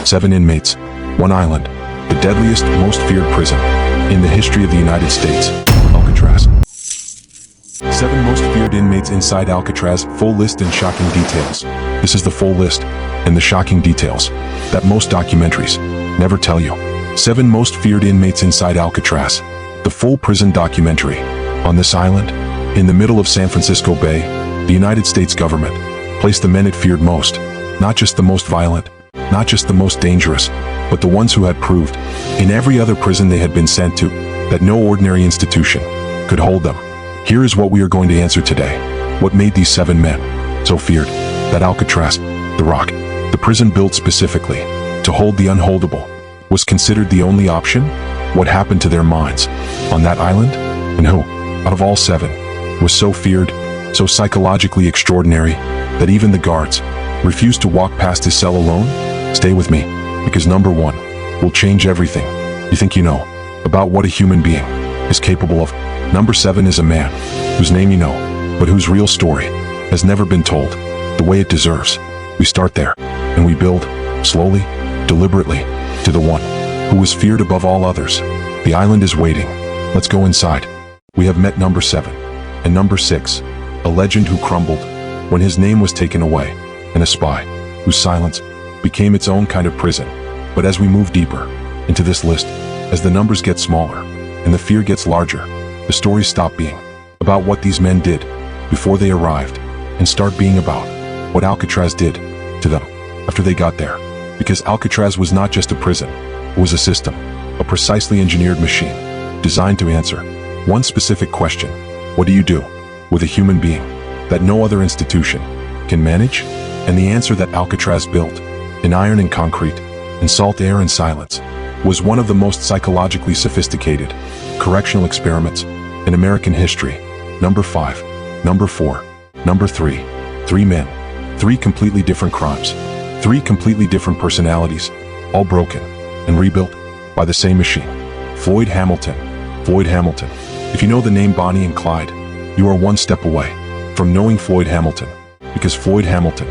7 inmates, 1 island, the deadliest, most feared prison in the history of the United States, Alcatraz. 7 most feared inmates inside Alcatraz, full list and shocking details. This is the full list and the shocking details that most documentaries never tell you. 7 most feared inmates inside Alcatraz, the full prison documentary. On this island, in the middle of San Francisco Bay, the United States government placed the men it feared most, not just the most violent, not just the most dangerous, but the ones who had proved, in every other prison they had been sent to, that no ordinary institution could hold them. Here is what we are going to answer today. What made these 7 men so feared that Alcatraz, the rock, the prison built specifically to hold the unholdable, was considered the only option? What happened to their minds on that island? And who, out of all 7, was so feared, so psychologically extraordinary, that even the guards refused to walk past his cell alone? Stay with me, because number 1 will change everything you think you know about what a human being is capable of. Number 7 is a man whose name you know, but whose real story has never been told the way it deserves. We start there, and we build, slowly, deliberately, to the one who was feared above all others. The island is waiting. Let's go inside. We have met number 7, and number 6, a legend who crumbled when his name was taken away, and a spy whose silence became its own kind of prison. But as we move deeper into this list, as the numbers get smaller and the fear gets larger, the stories stop being about what these men did before they arrived and start being about what Alcatraz did to them after they got there. Because Alcatraz was not just a prison, it was a system, a precisely engineered machine designed to answer one specific question: what do you do with a human being that no other institution can manage? And the answer that Alcatraz built, in iron and concrete, in salt air and silence, was one of the most psychologically sophisticated correctional experiments in American history. Number 5, number 4, number 3, 3 men, 3 completely different crimes, 3 completely different personalities, all broken and rebuilt by the same machine. Floyd Hamilton. Floyd Hamilton. If you know the name Bonnie and Clyde, you are one step away from knowing Floyd Hamilton, because Floyd Hamilton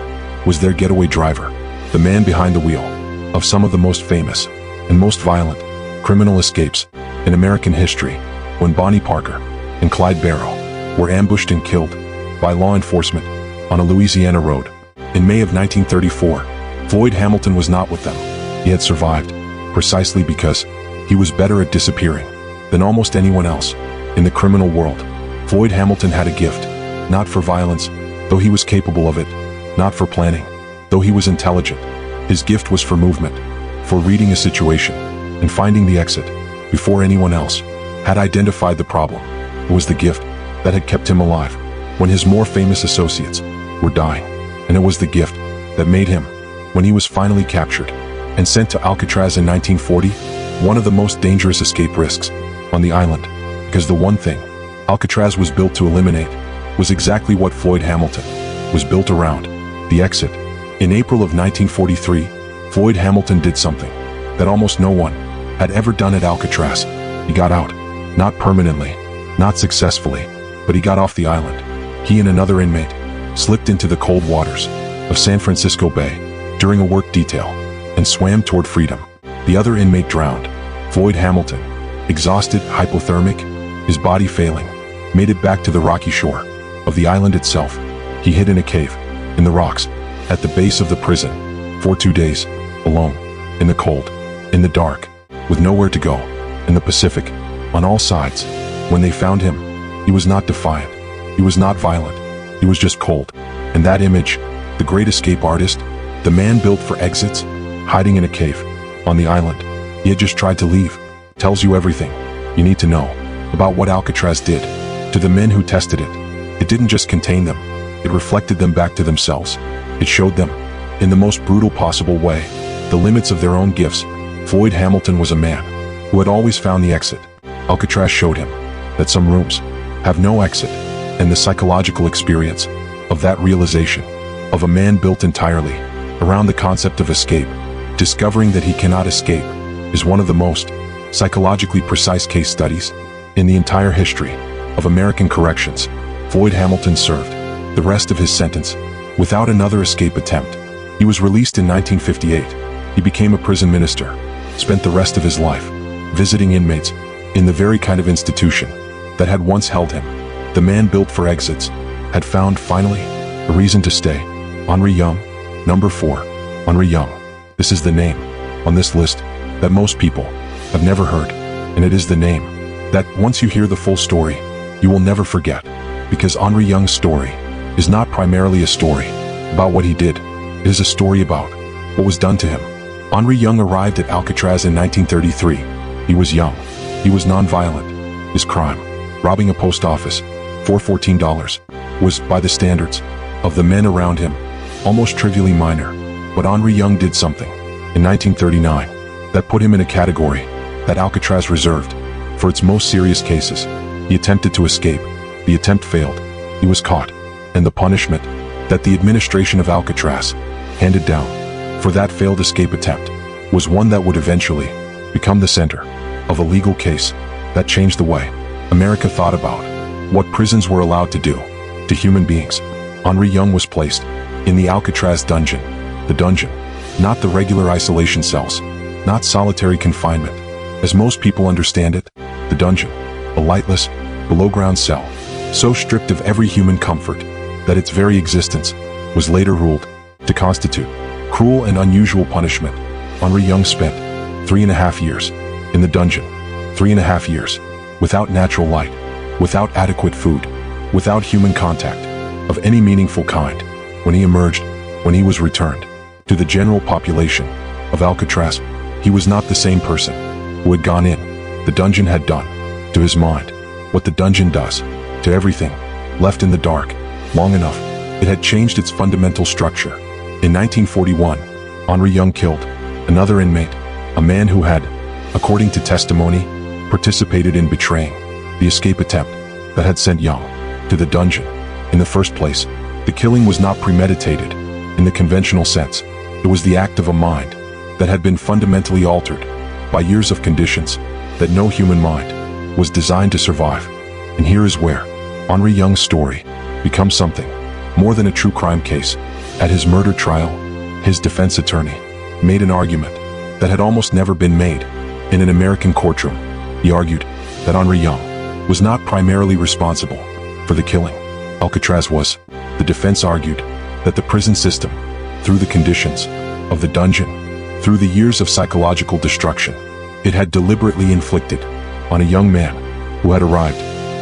was their getaway driver, the man behind the wheel of some of the most famous and most violent criminal escapes in American history, when Bonnie Parker and Clyde Barrow were ambushed and killed by law enforcement on a Louisiana road. In May of 1934, Floyd Hamilton was not with them. He had survived precisely because he was better at disappearing than almost anyone else in the criminal world. Floyd Hamilton had a gift, not for violence, though he was capable of it, not for planning, though he was intelligent. His gift was for movement, for reading a situation and finding the exit before anyone else had identified the problem. It was the gift that had kept him alive when his more famous associates were dying, and it was the gift that made him, when he was finally captured and sent to Alcatraz in 1940, one of the most dangerous escape risks on the island, because the one thing Alcatraz was built to eliminate was exactly what Floyd Hamilton was built around: the exit. In April of 1943, Floyd Hamilton did something that almost no one had ever done at Alcatraz. He got out, not permanently, not successfully, but he got off the island. He and another inmate slipped into the cold waters of San Francisco Bay during a work detail and swam toward freedom. The other inmate drowned. Floyd Hamilton, exhausted, hypothermic, his body failing, made it back to the rocky shore of the island itself. He hid in a cave in the rocks at the base of the prison for 2 days, alone, in the cold, in the dark, with nowhere to go, in the Pacific, on all sides. When they found him, he was not defiant, he was not violent, he was just cold. And that image, the great escape artist, the man built for exits, hiding in a cave on the island he had just tried to leave, tells you everything you need to know about what Alcatraz did to the men who tested it. It didn't just contain them, it reflected them back to themselves. It showed them, in the most brutal possible way, the limits of their own gifts. Floyd Hamilton was a man who had always found the exit. Alcatraz showed him that some rooms have no exit, and the psychological experience of that realization of a man built entirely around the concept of escape, discovering that he cannot escape, is one of the most psychologically precise case studies in the entire history of American corrections. Floyd Hamilton served the rest of his sentence without another escape attempt. He was released in 1958. He became a prison minister, spent the rest of his life visiting inmates in the very kind of institution that had once held him. The man built for exits had found, finally, a reason to stay. Henri Young, number 4. Henri Young. This is the name on this list that most people have never heard, and it is the name that, once you hear the full story, you will never forget, because Henri Young's story is not primarily a story about what he did. It is a story about what was done to him. Henri Young arrived at Alcatraz in 1933. He was young. He was non-violent. His crime, robbing a post office for $14, was, by the standards of the men around him, almost trivially minor. But Henri Young did something in 1939 that put him in a category that Alcatraz reserved for its most serious cases. He attempted to escape. The attempt failed. He was caught. And the punishment that the administration of Alcatraz handed down for that failed escape attempt was one that would eventually become the center of a legal case that changed the way America thought about what prisons were allowed to do to human beings. Henri Young was placed in the Alcatraz dungeon. The dungeon, not the regular isolation cells, not solitary confinement, as most people understand it. The dungeon, a lightless, below-ground cell, so stripped of every human comfort that its very existence was later ruled to constitute cruel and unusual punishment. Henri Young spent 3.5 years in the dungeon. 3.5 years without natural light, without adequate food, without human contact of any meaningful kind. When he emerged, when he was returned to the general population of Alcatraz, he was not the same person who had gone in. The dungeon had done to his mind what the dungeon does to everything left in the dark long enough. It had changed its fundamental structure. In 1941, Henri Young killed another inmate, a man who had, according to testimony, participated in betraying the escape attempt that had sent Young to the dungeon. In the first place, the killing was not premeditated in the conventional sense. It was the act of a mind that had been fundamentally altered by years of conditions that no human mind was designed to survive. And here is where Henri Young's story becomes something more than a true crime case. At his murder trial, his defense attorney made an argument that had almost never been made in an American courtroom. He argued that Henri Young was not primarily responsible for the killing. Alcatraz was. The defense argued that the prison system, through the conditions of the dungeon, through the years of psychological destruction it had deliberately inflicted on a young man who had arrived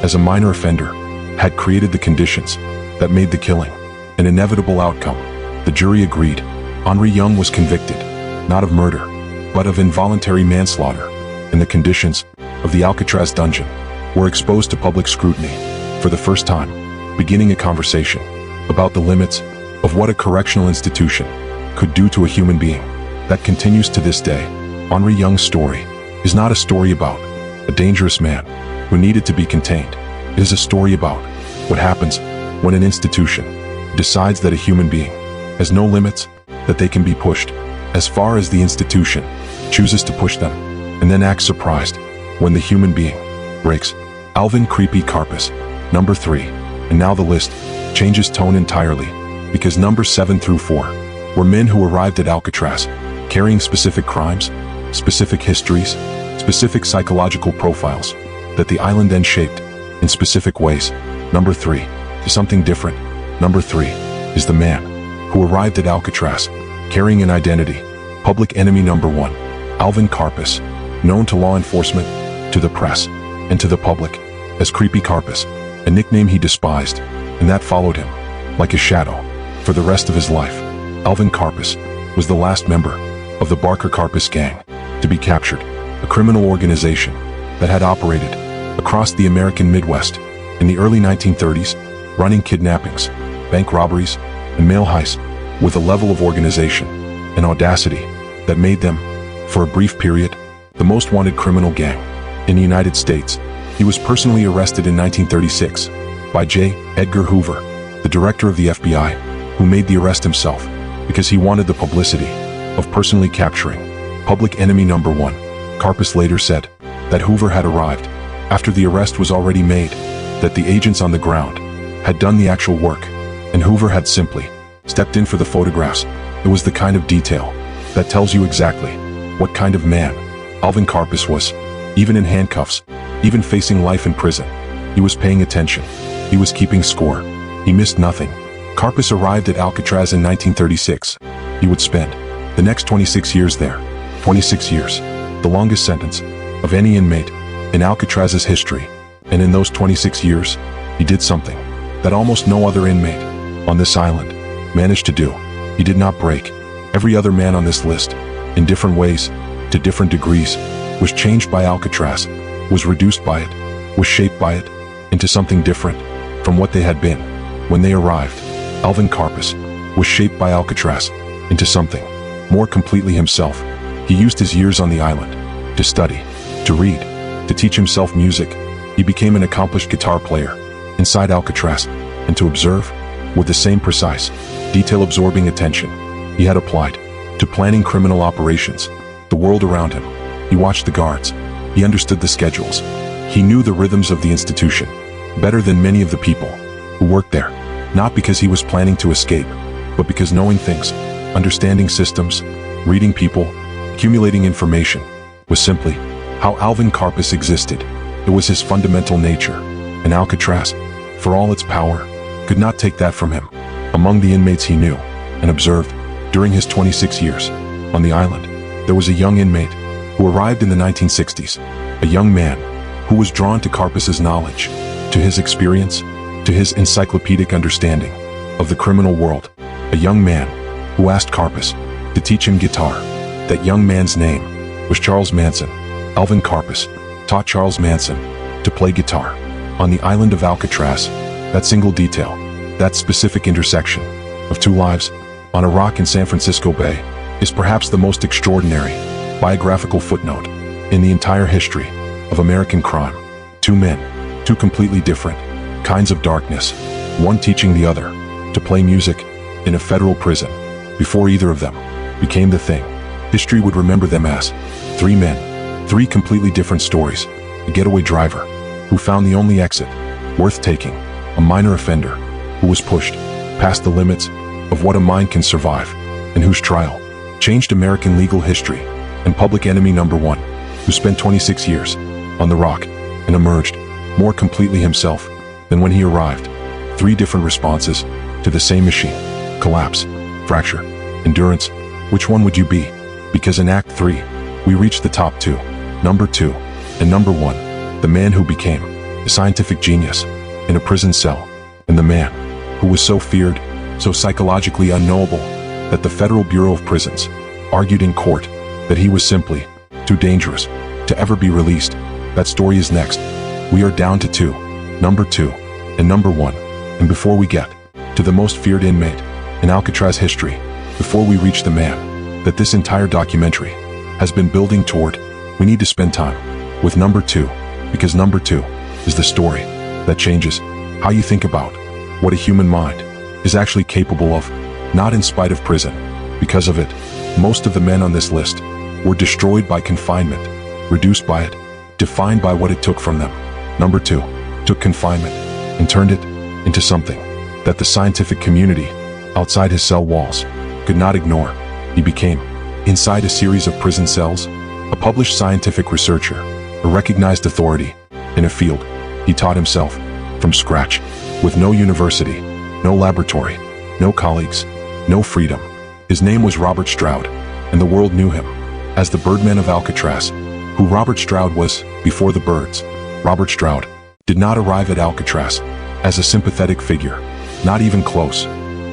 as a minor offender, had created the conditions that made the killing an inevitable outcome. The jury agreed. Henri Young was convicted, not of murder, but of involuntary manslaughter, and the conditions of the Alcatraz dungeon were exposed to public scrutiny for the first time, beginning a conversation about the limits of what a correctional institution could do to a human being that continues to this day. Henri Young's story is not a story about a dangerous man who needed to be contained. It is a story about what happens when an institution decides that a human being has no limits, that they can be pushed as far as the institution chooses to push them, and then acts surprised when the human being breaks. Alvin "Creepy" Karpis, number 3. And now the list changes tone entirely, because numbers 7 through 4 were men who arrived at Alcatraz carrying specific crimes, specific histories, specific psychological profiles that the island then shaped in specific ways. Number 3 is something different. Number 3 is the man who arrived at Alcatraz carrying an identity. Public enemy number 1, Alvin Karpis, known to law enforcement, to the press, and to the public as Creepy Karpis, a nickname he despised, and that followed him like a shadow for the rest of his life. Alvin Karpis was the last member of the Barker Karpis gang to be captured, a criminal organization that had operated across the American Midwest in the early 1930s, running kidnappings, bank robberies, and mail heists with a level of organization and audacity that made them, for a brief period, the most wanted criminal gang in the United States. He was personally arrested in 1936 by J. Edgar Hoover, the director of the FBI, who made the arrest himself because he wanted the publicity of personally capturing public enemy number 1. Karpis later said that Hoover had arrived after the arrest was already made, that the agents on the ground had done the actual work, and Hoover had simply stepped in for the photographs. It was the kind of detail that tells you exactly what kind of man Alvin Karpis was. Even in handcuffs, even facing life in prison, he was paying attention. He was keeping score. He missed nothing. Karpis arrived at Alcatraz in 1936. He would spend the next 26 years there. 26 years, the longest sentence of any inmate in Alcatraz's history. And in those 26 years, he did something that almost no other inmate on this island managed to do. He did not break. Every other man on this list, in different ways, to different degrees, was changed by Alcatraz, was reduced by it, was shaped by it, into something different from what they had been. When they arrived, Alvin Karpis was shaped by Alcatraz into something more completely himself. He used his years on the island to study, to read, to teach himself music. He became an accomplished guitar player inside Alcatraz, and to observe, with the same precise, detail-absorbing attention he had applied to planning criminal operations, the world around him. He watched the guards. He understood the schedules. He knew the rhythms of the institution better than many of the people who worked there, not because he was planning to escape, but because knowing things, understanding systems, reading people, accumulating information, was simply how Alvin Karpis existed. It was his fundamental nature, and Alcatraz, for all its power, could not take that from him. Among the inmates he knew and observed during his 26 years on the island, there was a young inmate who arrived in the 1960s, a young man who was drawn to Karpis's knowledge, to his experience, to his encyclopedic understanding of the criminal world, a young man who asked Karpis to teach him guitar. That young man's name was Charles Manson. Alvin Karpis taught Charles Manson to play guitar. On the island of Alcatraz, that single detail, that specific intersection of two lives on a rock in San Francisco Bay, is perhaps the most extraordinary biographical footnote in the entire history of American crime. Two men, two completely different kinds of darkness, one teaching the other to play music in a federal prison. Before either of them became the thing history would remember them as, three men, three completely different stories. A getaway driver who found the only exit worth taking, a minor offender who was pushed past the limits of what a mind can survive, and whose trial changed American legal history, and public enemy number one, who spent 26 years on the rock and emerged more completely himself than when he arrived. Three different responses to the same machine: collapse, fracture, endurance. Which one would you be? Because in Act 3, we reached the top two, number 2 and number 1, the man who became a scientific genius in a prison cell, and the man who was so feared, so psychologically unknowable, that the Federal Bureau of Prisons argued in court that he was simply too dangerous to ever be released. That story is next. We are down to 2, number 2 and number 1. And before we get to the most feared inmate in Alcatraz history, before we reach the man that this entire documentary has been building toward, we need to spend time with number 2, because number 2 is the story that changes how you think about what a human mind is actually capable of. Not in spite of prison. Because of it, most of the men on this list were destroyed by confinement, reduced by it, defined by what it took from them. Number 2 took confinement and turned it into something that the scientific community outside his cell walls could not ignore. He became, inside a series of prison cells, a published scientific researcher, a recognized authority in a field he taught himself from scratch, with no university, no laboratory, no colleagues, no freedom. His name was Robert Stroud, and the world knew him as the Birdman of Alcatraz. Who Robert Stroud was before the birds. Robert Stroud did not arrive at Alcatraz as a sympathetic figure, not even close.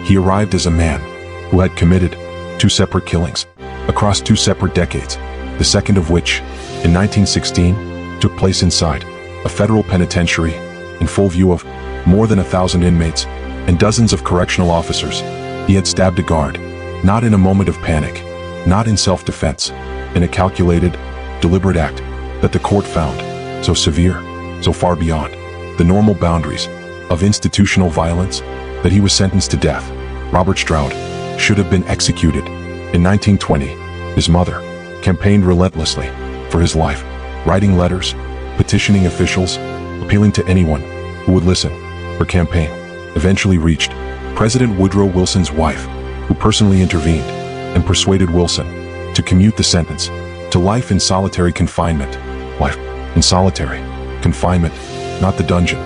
He arrived as a man who had committed 2 separate killings across 2 separate decades, the second of which, in 1916, took place inside a federal penitentiary in full view of more than 1,000 inmates and dozens of correctional officers. He had stabbed a guard, not in a moment of panic, not in self-defense, in a calculated, deliberate act that the court found so severe, so far beyond the normal boundaries of institutional violence, that he was sentenced to death. Robert Stroud should have been executed. In 1920, his mother campaigned relentlessly for his life, writing letters, petitioning officials, appealing to anyone who would listen. Her campaign eventually reached President Woodrow Wilson's wife, who personally intervened and persuaded Wilson to commute the sentence to life in solitary confinement. Life in solitary confinement, not the dungeon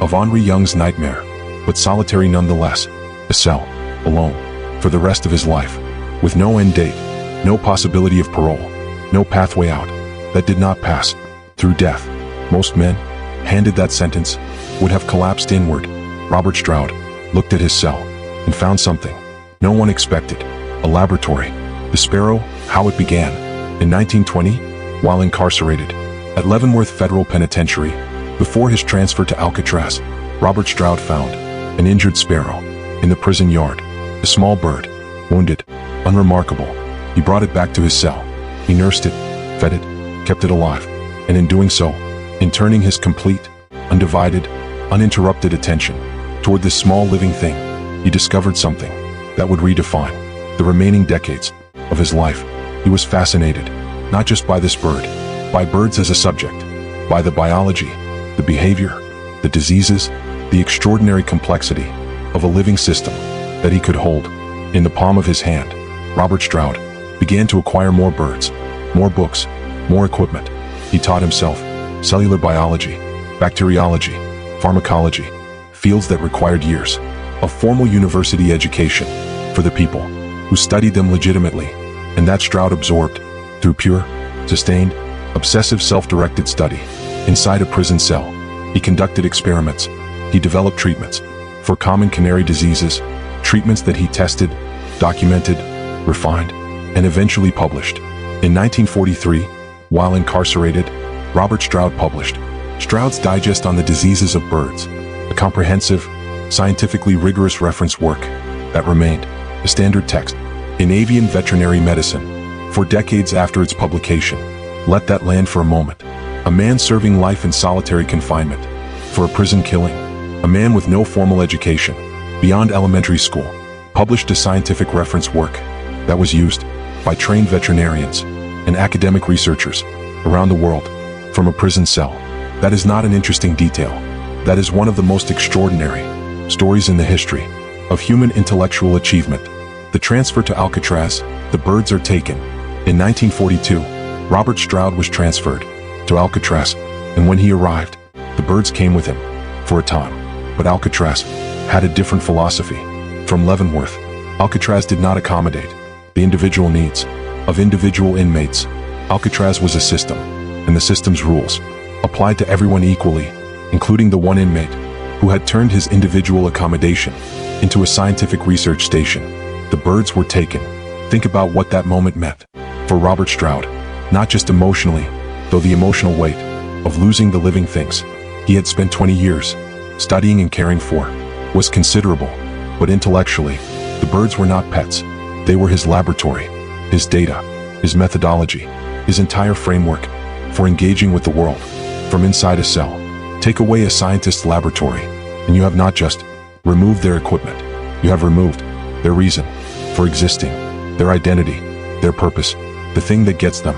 of Henri Young's nightmare, but solitary nonetheless. A cell, alone, for the rest of his life, with no end date, no possibility of parole, no pathway out that did not pass through death. Most men, handed that sentence, would have collapsed inward. Robert Stroud looked at his cell and found something no one expected. A laboratory. The Sparrow, how it began. In 1920, while incarcerated at Leavenworth Federal Penitentiary, before his transfer to Alcatraz, Robert Stroud found an injured sparrow in the prison yard. A small bird, wounded, unremarkable. He brought it back to his cell. He nursed it, fed it, kept it alive, and in doing so, in turning his complete, undivided, uninterrupted attention toward this small living thing, he discovered something that would redefine the remaining decades of his life. He was fascinated, not just by this bird, by birds as a subject, by the biology, the behavior, the diseases, the extraordinary complexity of a living system that he could hold in the palm of his hand. Robert Stroud began to acquire more birds, more books, more equipment. He taught himself cellular biology, bacteriology, pharmacology, fields that required years of formal university education for the people who studied them legitimately, and that Stroud absorbed through pure, sustained, obsessive self-directed study. Inside a prison cell, he conducted experiments. He developed treatments for common canary diseases, treatments that he tested, documented, refined, and eventually published. In 1943, while incarcerated, Robert Stroud published Stroud's Digest on the Diseases of Birds, a comprehensive, scientifically rigorous reference work that remained the standard text in avian veterinary medicine for decades after its publication. Let that land for a moment. A man serving life in solitary confinement for a prison killing, a man with no formal education beyond elementary school, published a scientific reference work that was used by trained veterinarians and academic researchers around the world from a prison cell. That is not an interesting detail. That is one of the most extraordinary stories in the history of human intellectual achievement. The transfer to Alcatraz, the birds are taken. In 1942, Robert Stroud was transferred to Alcatraz, and when he arrived, the birds came with him for a time. But Alcatraz had a different philosophy. From Leavenworth, Alcatraz did not accommodate the individual needs of individual inmates. Alcatraz was a system, and the system's rules applied to everyone equally, including the one inmate who had turned his individual accommodation into a scientific research station. The birds were taken. Think about what that moment meant for Robert Stroud, not just emotionally, though the emotional weight of losing the living things he had spent 20 years studying and caring for was considerable, but intellectually, the birds were not pets. They were his laboratory, his data, his methodology, his entire framework for engaging with the world from inside a cell. Take away a scientist's laboratory, and you have not just removed their equipment, you have removed their reason for existing, their identity, their purpose, the thing that gets them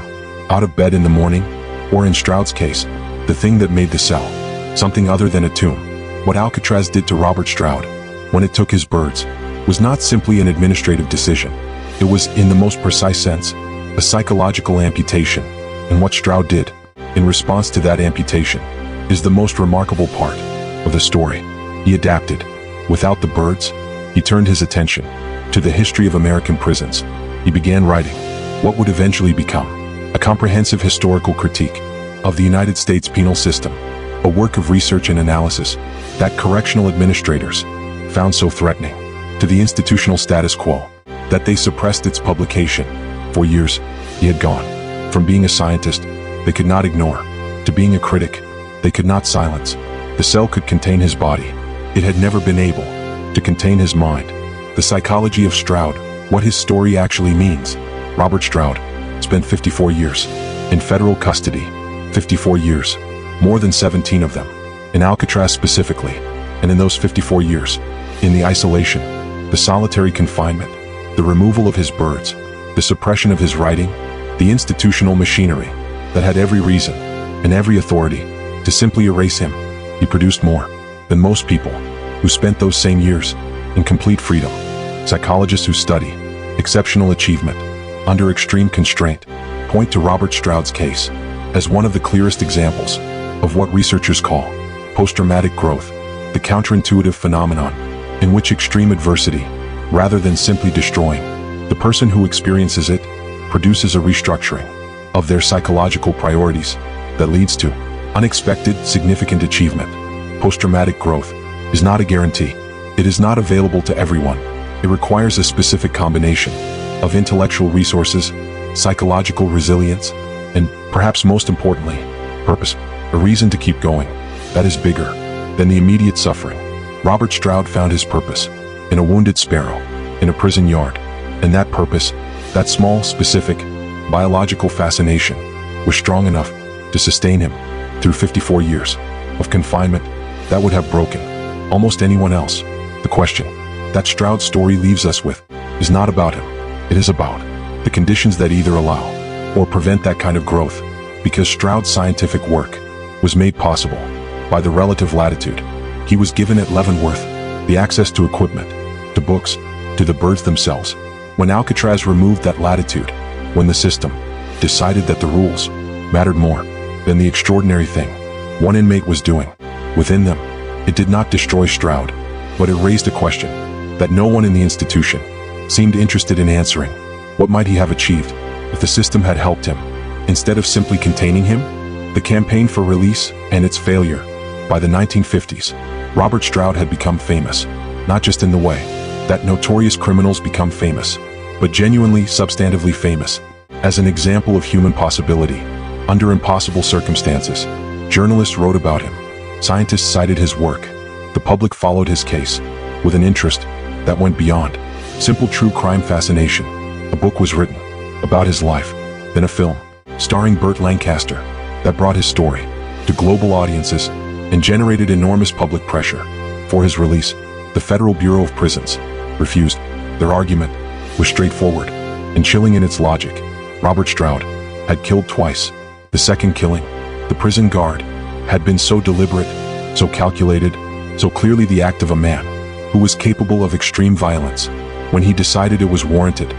out of bed in the morning, or in Stroud's case, the thing that made the cell something other than a tomb. What Alcatraz did to Robert Stroud when it took his birds was not simply an administrative decision. It was, in the most precise sense, a psychological amputation. And what Stroud did in response to that amputation is the most remarkable part of the story. He adapted. Without the birds, he turned his attention to the history of American prisons. He began writing what would eventually become a comprehensive historical critique of the United States penal system, a work of research and analysis that correctional administrators found so threatening to the institutional status quo that they suppressed its publication. For years, he had gone from being a scientist they could not ignore to being a critic they could not silence. The cell could contain his body. It had never been able to contain his mind. The psychology of Stroud, what his story actually means. Robert Stroud spent 54 years in federal custody, 54 years, more than 17 of them, in Alcatraz specifically, and in those 54 years, in the isolation, the solitary confinement, the removal of his birds, the suppression of his writing, the institutional machinery that had every reason and every authority to simply erase him, he produced more than most people who spent those same years in complete freedom. Psychologists who study exceptional achievement under extreme constraint, point to Robert Stroud's case as one of the clearest examples of what researchers call post-traumatic growth, the counterintuitive phenomenon in which extreme adversity, rather than simply destroying the person who experiences it, produces a restructuring of their psychological priorities that leads to unexpected, significant achievement. Post-traumatic growth is not a guarantee. It is not available to everyone. It requires a specific combination of intellectual resources, psychological resilience, and perhaps most importantly, purpose, a reason to keep going that is bigger than the immediate suffering. Robert Stroud found his purpose in a wounded sparrow, in a prison yard, and that purpose, that small, specific, biological fascination, was strong enough to sustain him through 54 years of confinement that would have broken almost anyone else. The question that Stroud's story leaves us with is not about him. It is about the conditions that either allow or prevent that kind of growth, because Stroud's scientific work was made possible by the relative latitude he was given at Leavenworth, the access to equipment, to books, to the birds themselves. When Alcatraz removed that latitude, when the system decided that the rules mattered more than the extraordinary thing one inmate was doing within them, it did not destroy Stroud, but it raised a question that no one in the institution seemed interested in answering. What might he have achieved if the system had helped him, instead of simply containing him? The campaign for release and its failure. By the 1950s, Robert Stroud had become famous, not just in the way that notorious criminals become famous, but genuinely, substantively famous, as an example of human possibility under impossible circumstances. Journalists wrote about him. Scientists cited his work. The public followed his case with an interest that went beyond simple true crime fascination. A book was written about his life, then a film starring Burt Lancaster that brought his story to global audiences and generated enormous public pressure for his release. The Federal Bureau of Prisons refused. Their argument was straightforward and chilling in its logic. Robert Stroud had killed twice. The second killing, the prison guard, had been so deliberate, so calculated, so clearly the act of a man who was capable of extreme violence when he decided it was warranted,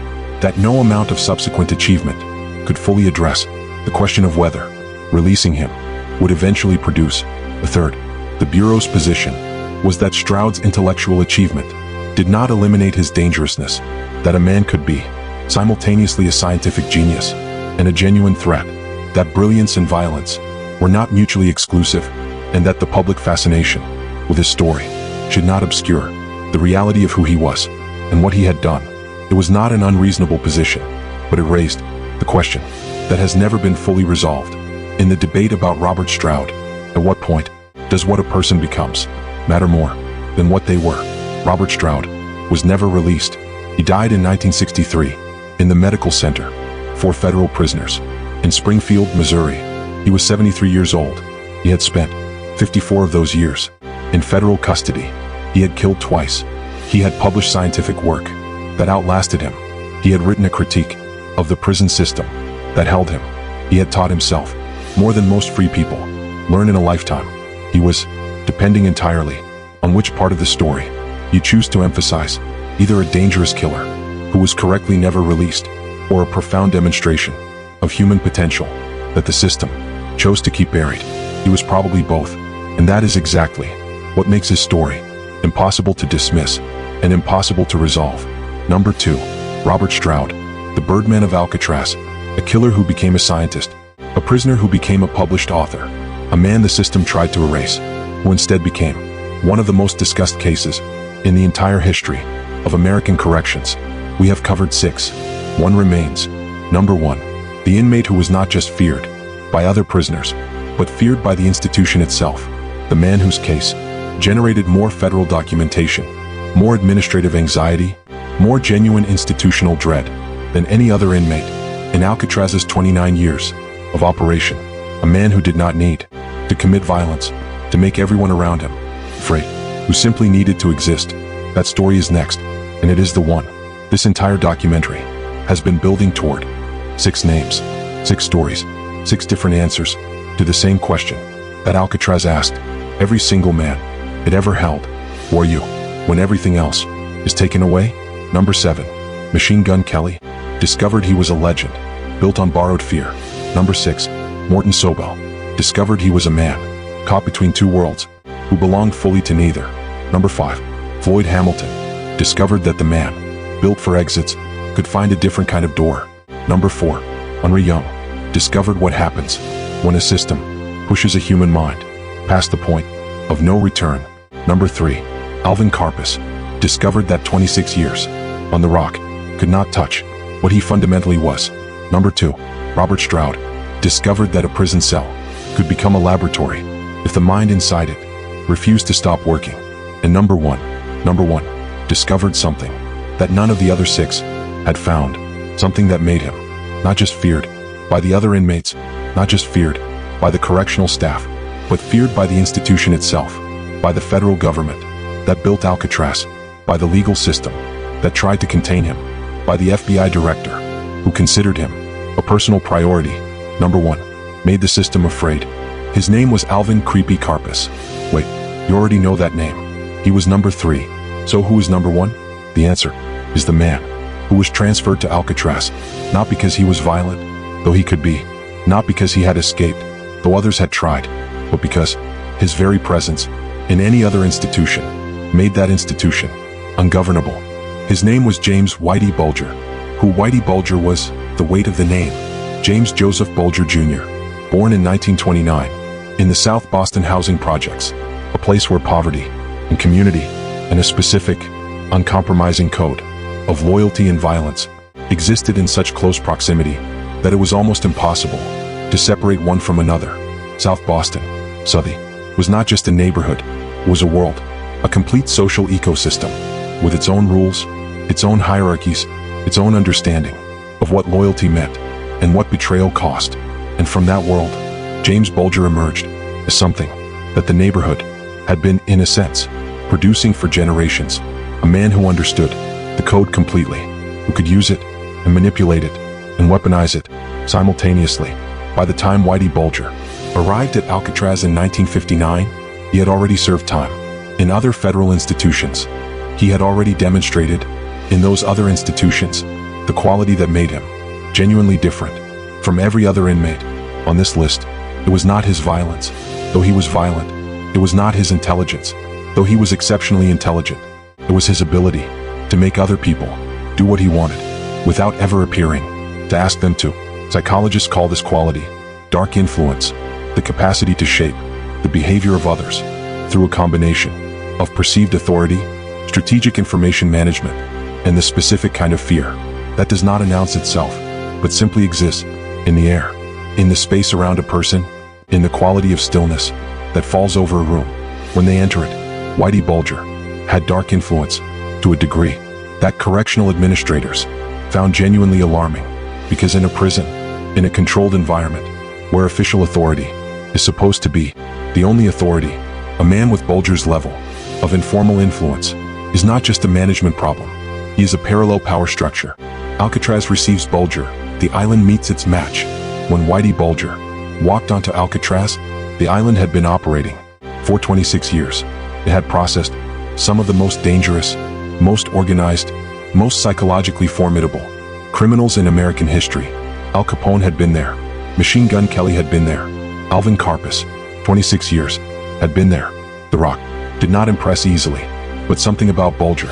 that no amount of subsequent achievement could fully address the question of whether releasing him would eventually produce a third. The Bureau's position was that Stroud's intellectual achievement did not eliminate his dangerousness, that a man could be simultaneously a scientific genius and a genuine threat, that brilliance and violence were not mutually exclusive, and that the public fascination with his story should not obscure the reality of who he was and what he had done. It was not an unreasonable position, but it raised the question that has never been fully resolved in the debate about Robert Stroud. At what point does what a person becomes matter more than what they were? Robert Stroud was never released. He died in 1963 in the medical center for federal prisoners in Springfield, Missouri. He was 73 years old. He had spent 54 of those years in federal custody. He had killed twice. He had published scientific work that outlasted him. He had written a critique of the prison system that held him. He had taught himself more than most free people learn in a lifetime. He was depending entirely on which part of the story you choose to emphasize, either a dangerous killer who was correctly never released, or a profound demonstration of human potential that the system chose to keep buried. He was probably both, and that is exactly what makes his story impossible to dismiss and impossible to resolve. Number 2, Robert Stroud, the Birdman of Alcatraz, a killer who became a scientist, a prisoner who became a published author, a man the system tried to erase, who instead became one of the most discussed cases in the entire history of American corrections. We have covered 6. One remains. Number 1, the inmate who was not just feared by other prisoners, but feared by the institution itself, the man whose case generated more federal documentation, more administrative anxiety, more genuine institutional dread than any other inmate in Alcatraz's 29 years of operation, a man who did not need to commit violence to make everyone around him afraid, who simply needed to exist. That story is next, and it is the one this entire documentary has been building toward. 6 names, 6 stories, 6 different answers to the same question that Alcatraz asked every single man it ever held. Who are you when everything else is taken away? Number 7, Machine Gun Kelly, discovered he was a legend, built on borrowed fear. Number 6. Morton Sobell, discovered he was a man, caught between two worlds, who belonged fully to neither. Number 5. Floyd Hamilton, discovered that the man, built for exits, could find a different kind of door. Number 4. Henri, discovered what happens when a system pushes a human mind past the point of no return. Number 3. Alvin Karpis, discovered that 26 years on the rock could not touch what he fundamentally was. Number 2. Stroud, discovered that a prison cell could become a laboratory if the mind inside it refused to stop working. And number one, discovered something that none of the other 6 had found, something that made him not just feared by the other inmates, not just feared by the correctional staff, but feared by the institution itself, by the federal government that built Alcatraz, by the legal system that tried to contain him, by the FBI director who considered him a personal priority. Number 1, made the system afraid. His name was Alvin "Creepy" Karpis. Wait, you already know that name. He was number 3. So who is number 1? The answer is the man who was transferred to Alcatraz, not because he was violent, though he could be, not because he had escaped, though others had tried, but because his very presence in any other institution made that institution ungovernable. His name was James "Whitey" Bulger. Who Whitey Bulger was, the weight of the name. James Joseph Bulger Jr., born in 1929, in the South Boston housing projects, a place where poverty and community and a specific, uncompromising code of loyalty and violence existed in such close proximity that it was almost impossible to separate one from another. South Boston, Southie, was not just a neighborhood, it was a world, a complete social ecosystem, with its own rules, its own hierarchies, its own understanding of what loyalty meant and what betrayal cost. And from that world, James Bulger emerged as something that the neighborhood had been, in a sense, producing for generations. A man who understood the code completely, who could use it and manipulate it and weaponize it simultaneously. By the time Whitey Bulger arrived at Alcatraz in 1959, he had already served time in other federal institutions. He had already demonstrated in those other institutions the quality that made him genuinely different from every other inmate on this list. It was not his violence, though he was violent. It was not his intelligence, though he was exceptionally intelligent. It was his ability to make other people do what he wanted without ever appearing to ask them to. Psychologists call this quality dark influence, the capacity to shape the behavior of others through a combination of perceived authority, strategic information management, and the specific kind of fear that does not announce itself, but simply exists in the air, in the space around a person, in the quality of stillness that falls over a room when they enter it. Whitey Bulger had dark influence to a degree that correctional administrators found genuinely alarming, because in a prison, in a controlled environment, where official authority is supposed to be the only authority, a man with Bulger's level of informal influence is not just a management problem, he is a parallel power structure. Alcatraz receives Bulger, the island meets its match. When Whitey Bulger walked onto Alcatraz, the island had been operating for 26 years. It had processed some of the most dangerous, most organized, most psychologically formidable criminals in American history. Al Capone had been there. Machine Gun Kelly had been there. Alvin Karpis, 26 years, had been there. The Rock did not impress easily, but something about Bulger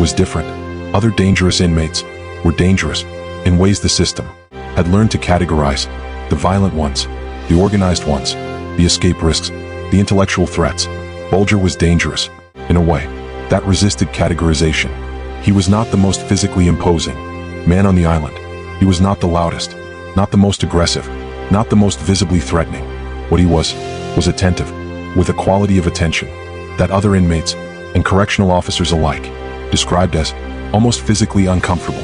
was different. Other dangerous inmates were dangerous in ways the system had learned to categorize: the violent ones, the organized ones, the escape risks, the intellectual threats. Bulger was dangerous in a way that resisted categorization. He was not the most physically imposing man on the island. He was not the loudest, not the most aggressive, not the most visibly threatening. What he was attentive, with a quality of attention that other inmates and correctional officers alike described as almost physically uncomfortable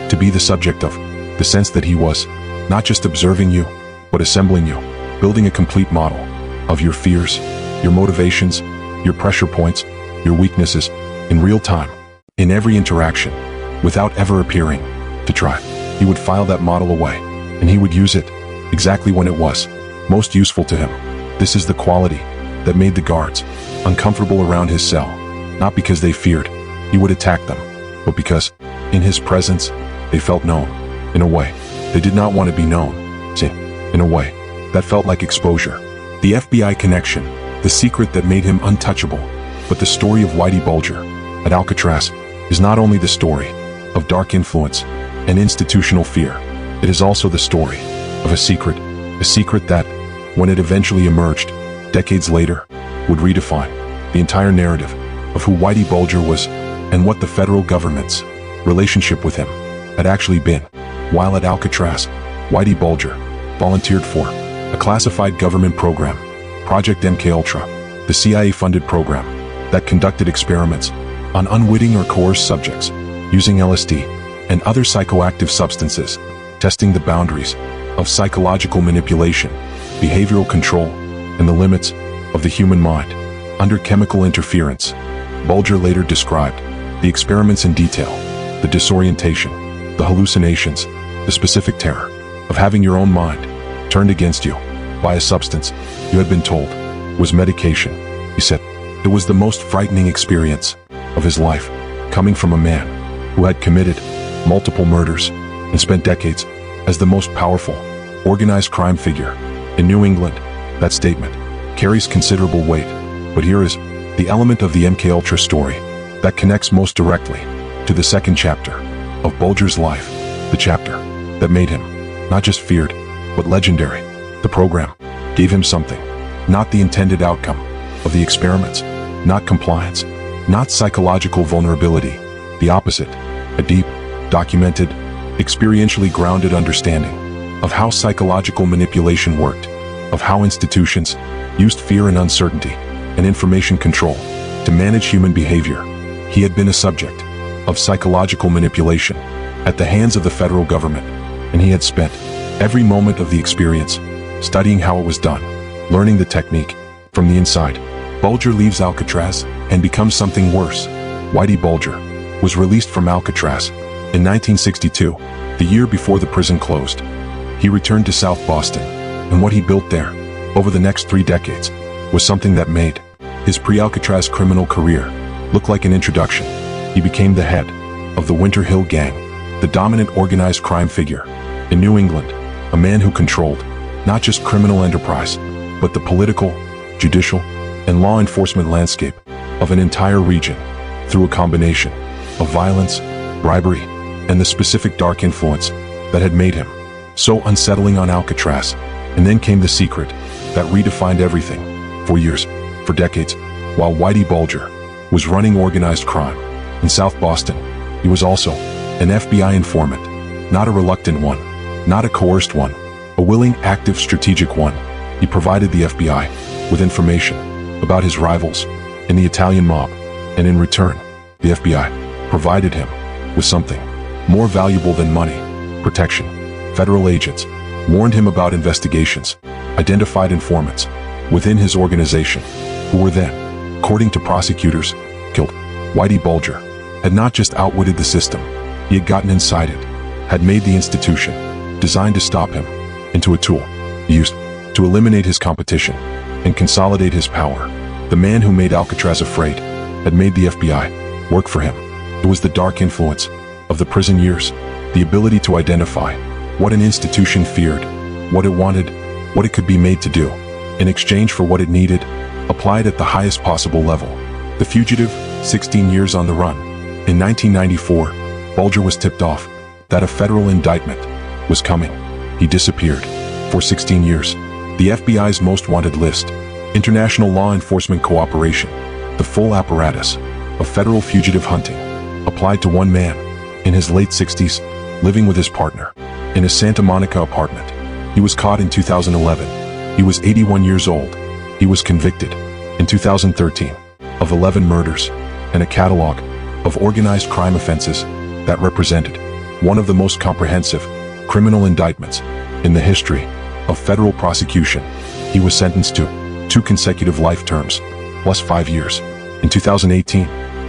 to be the subject of. The sense that he was not just observing you, but assembling you, building a complete model of your fears, your motivations, your pressure points, your weaknesses, in real time, in every interaction, without ever appearing to try. He would file that model away, and he would use it exactly when it was most useful to him. This is the quality that made the guards uncomfortable around his cell, not because they feared he would attack them, but because, in his presence, they felt known. In a way, they did not want to be known. See, in a way, that felt like exposure. The FBI connection, the secret that made him untouchable. But the story of Whitey Bulger at Alcatraz is not only the story of dark influence and institutional fear. It is also the story of a secret that, when it eventually emerged, decades later, would redefine the entire narrative of who Whitey Bulger was and what the federal government's relationship with him had actually been. While at Alcatraz, Whitey Bulger volunteered for a classified government program, Project MKUltra, the CIA-funded program that conducted experiments on unwitting or coerced subjects using LSD and other psychoactive substances, testing the boundaries of psychological manipulation, behavioral control, and the limits of the human mind under chemical interference. Bulger later described the experiments in detail: the disorientation, the hallucinations, the specific terror of having your own mind turned against you by a substance you had been told was medication. He said it was the most frightening experience of his life, coming from a man who had committed multiple murders and spent decades as the most powerful, organized crime figure in New England. That statement carries considerable weight, but here is the element of the MKUltra story that connects most directly to the second chapter of Bulger's life, the chapter that made him not just feared, but legendary. The program gave him something, not the intended outcome of the experiments, not compliance, not psychological vulnerability, the opposite, a deep, documented, experientially grounded understanding of how psychological manipulation worked, of how institutions used fear and uncertainty and information control to manage human behavior. He had been a subject of psychological manipulation at the hands of the federal government, and he had spent every moment of the experience studying how it was done, learning the technique from the inside. Bulger leaves Alcatraz and becomes something worse. Whitey Bulger was released from Alcatraz in 1962, the year before the prison closed. He returned to South Boston, and what he built there over the next 3 decades was something that made his pre-Alcatraz criminal career look like an introduction. He became the head of the Winter Hill Gang, the dominant organized crime figure in New England, a man who controlled not just criminal enterprise, but the political, judicial, and law enforcement landscape of an entire region through a combination of violence, bribery, and the specific dark influence that had made him so unsettling on Alcatraz. And then came the secret that redefined everything. For years, for decades, while Whitey Bulger was running organized crime in South Boston, he was also an FBI informant, not a reluctant one, not a coerced one, a willing, active, strategic one. He provided the FBI with information about his rivals in the Italian mob, and in return, the FBI provided him with something more valuable than money: protection. Federal agents warned him about investigations, identified informants within his organization who were then, according to prosecutors, killed. Whitey Bulger had not just outwitted the system, he had gotten inside it, had made the institution designed to stop him into a tool used to eliminate his competition and consolidate his power. The man who made Alcatraz afraid had made the FBI work for him. It was the dark influence of the prison years, the ability to identify what an institution feared, what it wanted, what it could be made to do, in exchange for what it needed, applied at the highest possible level. The fugitive, 16 years on the run. In 1994, Bulger was tipped off that a federal indictment was coming. He disappeared for 16 years. The FBI's most wanted list, international law enforcement cooperation, the full apparatus of federal fugitive hunting, applied to one man in his late 60s, living with his partner in a Santa Monica apartment. He was caught in 2011. He was 81 years old. He was convicted in 2013 of 11 murders and a catalog of organized crime offenses that represented one of the most comprehensive criminal indictments in the history of federal prosecution. He was sentenced to 2 consecutive life terms, plus 5 years. In 2018,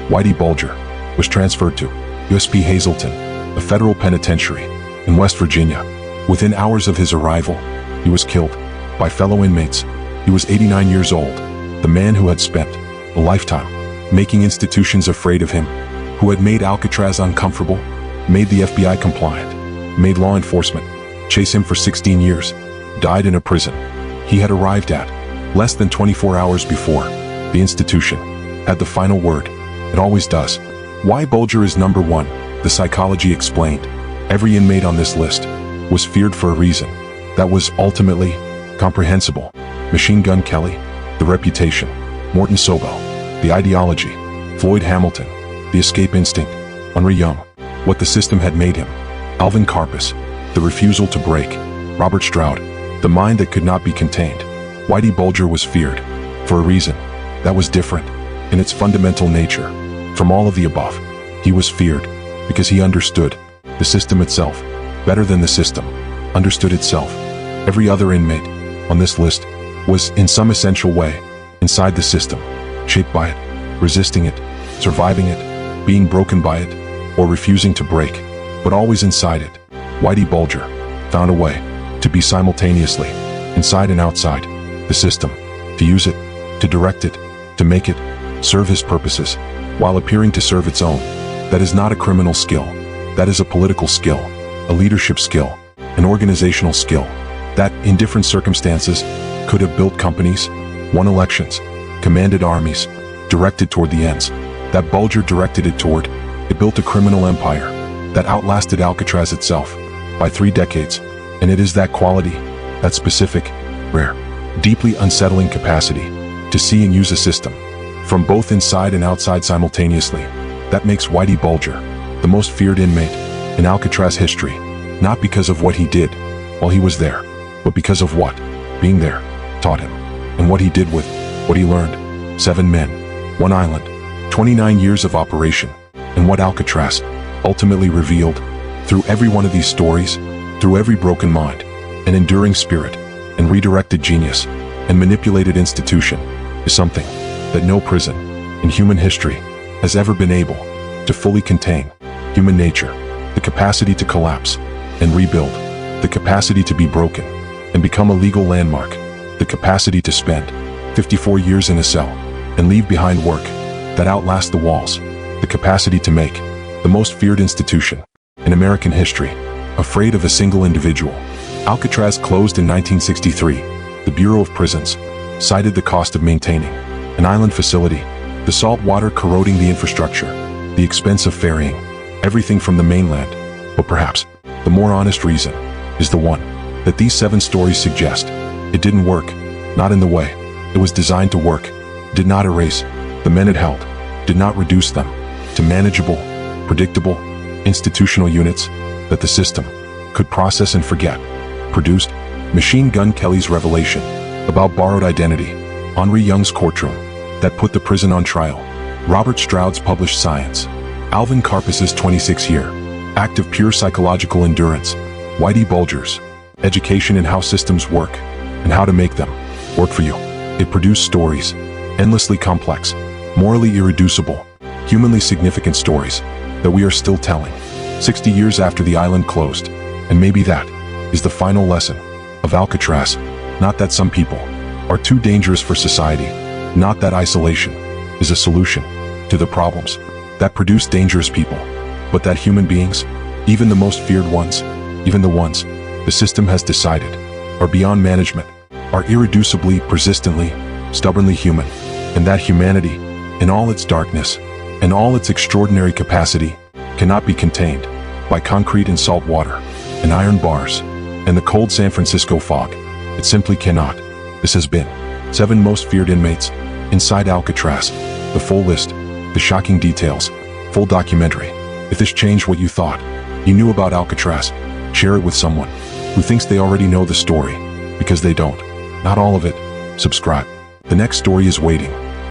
Whitey Bulger was transferred to USP Hazleton, a federal penitentiary in West Virginia. Within hours of his arrival, he was killed by fellow inmates. He was 89 years old, the man who had spent a lifetime making institutions afraid of him, who had made Alcatraz uncomfortable, made the FBI compliant, made law enforcement chase him for 16 years, died in a prison he had arrived at less than 24 hours before. The institution had the final word. It always does. Why Bulger is number one, the psychology explained. Every inmate on this list was feared for a reason that was ultimately comprehensible. Machine Gun Kelly, the reputation. Morton Sobell, the ideology. Floyd Hamilton, the escape instinct. Henri, what the system had made him. Alvin Karpis, the refusal to break. Robert Stroud, the mind that could not be contained. Whitey Bulger was feared for a reason that was different in its fundamental nature. From all of the above, he was feared because he understood the system itself better than the system understood itself. Every other inmate on this list was in some essential way inside the system, shaped by it, resisting it, surviving it, being broken by it, or refusing to break, but always inside it. Whitey Bulger found a way to be simultaneously inside and outside the system, to use it, to direct it, to make it serve his purposes, while appearing to serve its own. That is not a criminal skill. That is a political skill, a leadership skill, an organizational skill that, in different circumstances, could have built companies, won elections, commanded armies, directed toward the ends that Bulger directed it toward. It built a criminal empire that outlasted Alcatraz itself by 3 decades, and it is that quality, that specific, rare, deeply unsettling capacity to see and use a system from both inside and outside simultaneously that makes Whitey Bulger the most feared inmate in Alcatraz history, not because of what he did while he was there, but because of what being there taught him, and what he did with what he learned. 7 men, 1 island, 29 years of operation, and what Alcatraz ultimately revealed through every one of these stories, through every broken mind, an enduring spirit, and redirected genius, and manipulated institution, is something that no prison in human history has ever been able to fully contain. Human nature, the capacity to collapse and rebuild, the capacity to be broken and become a legal landmark, the capacity to spend 54 years in a cell and leave behind work that outlasts the walls, the capacity to make the most feared institution in American history afraid of a single individual. Alcatraz closed in 1963. The Bureau of Prisons cited the cost of maintaining an island facility, the salt water corroding the infrastructure, the expense of ferrying everything from the mainland. But perhaps the more honest reason is the one that these 7 stories suggest. It didn't work, not in the way it was designed to work, did not erase the men it held, did not reduce them to manageable, predictable, institutional units that the system could process and forget. Produced Machine Gun Kelly's revelation about borrowed identity, Henri Young's courtroom that put the prison on trial, Robert Stroud's published science, Alvin Karpis's 26-year act of pure psychological endurance, Whitey Bulger's education in how systems work and how to make them work for you. It produced stories, endlessly complex, morally irreducible, humanly significant stories that we are still telling 60 years after the island closed. And maybe that is the final lesson of Alcatraz. Not that some people are too dangerous for society, not that isolation is a solution to the problems that produce dangerous people, but that human beings, even the most feared ones, even the ones the system has decided are beyond management, are irreducibly, persistently, stubbornly human, and that humanity, in all its darkness and all its extraordinary capacity, cannot be contained by concrete and salt water and iron bars and the cold San Francisco fog. It simply cannot. This has been 7 most feared inmates inside Alcatraz. The full list, the shocking details, full documentary. If this changed what you thought you knew about Alcatraz, share it with someone who thinks they already know the story, because they don't. Not all of it. Subscribe. The next story is waiting.